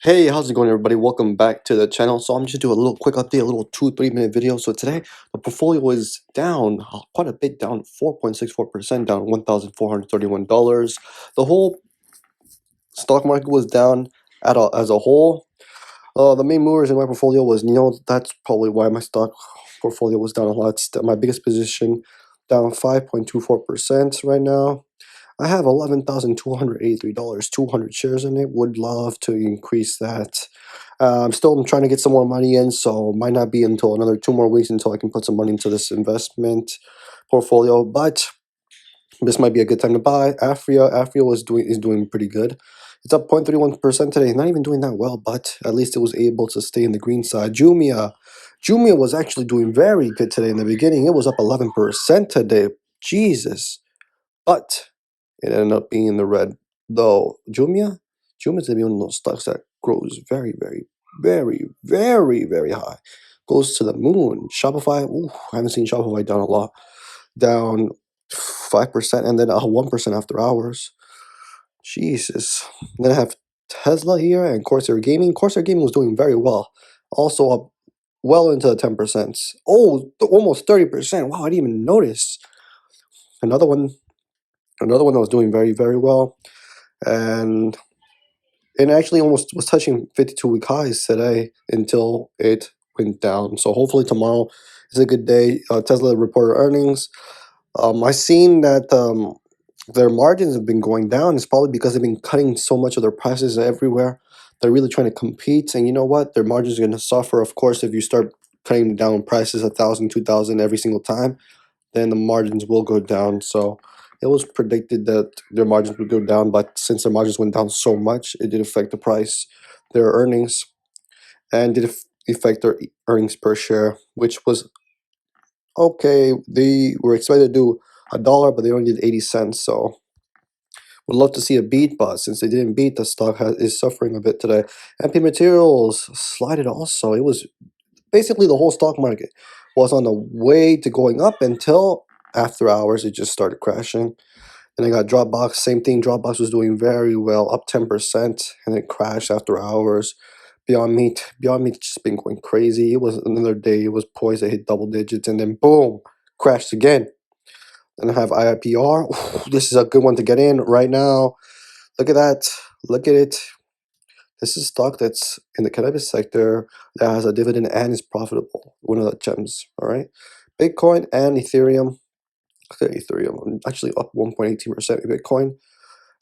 Hey, how's it going, everybody? Welcome back to the channel. So I'm just doing a little quick update, a little 2-3 minute video. So today the portfolio is down quite a bit, down 4.64%, down $1,431. The whole stock market was down as a whole. The main movers in my portfolio was, that's probably why my stock portfolio was down a lot. My biggest position down 5.24% right now. I have $11,283, 200 shares in it. Would love to increase that. I'm trying to get some more money in, so might not be until another 2 more weeks until I can put some money into this investment portfolio. But this might be a good time to buy. Afria is doing pretty good. It's up 0.31% today. Not even doing that well, but at least it was able to stay in the green side. Jumia was actually doing very good today in the beginning. It was up 11% today. Jesus. But it ended up being in the red. Though Jumia's gonna be one of those stocks that grows very, very, very, very, very high. Goes to the moon. Shopify, ooh, I haven't seen Shopify down a lot. Down 5% and then 1% after hours. Jesus. Then I have Tesla here and Corsair Gaming. Corsair Gaming was doing very well. Also up well into the 10%. Oh, almost 30%. Wow, I didn't even notice. Another one that was doing very, very well. And it actually almost was touching 52-week highs today until it went down. So hopefully tomorrow is a good day. Tesla reported earnings. I seen that their margins have been going down. It's probably because they've been cutting so much of their prices everywhere. They're really trying to compete, and you know what? Their margins are going to suffer, of course, if you start cutting down prices 1,000, 2,000 every single time. Then the margins will go down. So it was predicted that their margins would go down, but since their margins went down so much, it did affect the price, their earnings, and did affect their earnings per share, which was okay. They were expected to do $1, but they only did 80 cents. So would love to see a beat, but since they didn't beat, the stock is suffering a bit today. MP Materials slided also. It was basically the whole stock market was on the way to going up until after hours it just started crashing. And I got Dropbox, same thing. Dropbox was doing very well, up 10%, and it crashed after hours. Beyond Meat just been going crazy. It was another day, it was poised to hit double digits, and then boom, crashed again. Then I have IIPR. This is a good one to get in right now. Look at that. Look at it. This is stock that's in the cannabis sector that has a dividend and is profitable. One of the gems, all right? Bitcoin and Ethereum. Ethereum actually up 1.18%. Bitcoin,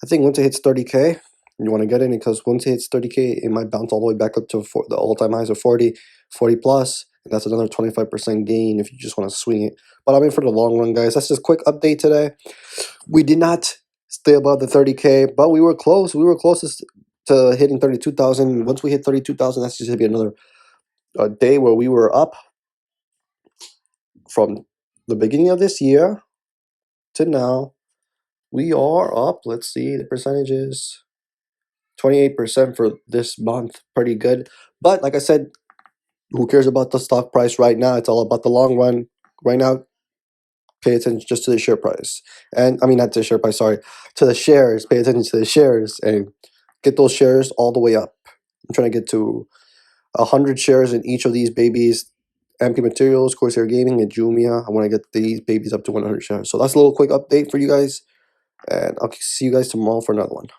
I think once it hits 30K, you want to get in because once it hits 30K, it might bounce all the way back up to the all-time highs of 40 plus, and that's another 25% gain if you just want to swing it. But I'm in for the long run, guys. That's just a quick update today. We did not stay above the 30K, but we were close. We were closest to hitting 32,000. Once we hit 32,000, that's just going to be another day where we were up from the beginning of this year to now. We are up. Let's see the percentages. 28% for this month. Pretty good. But like I said, who cares about the stock price right now? It's all about the long run. Right now, pay attention just to the share price. And I mean, not to the share price, sorry, to the shares. Pay attention to the shares and get those shares all the way up. I'm trying to get to 100 shares in each of these babies. MP Materials, Corsair Gaming, and Jumia. I want to get these babies up to 100 shares. So that's a little quick update for you guys. And I'll see you guys tomorrow for another one.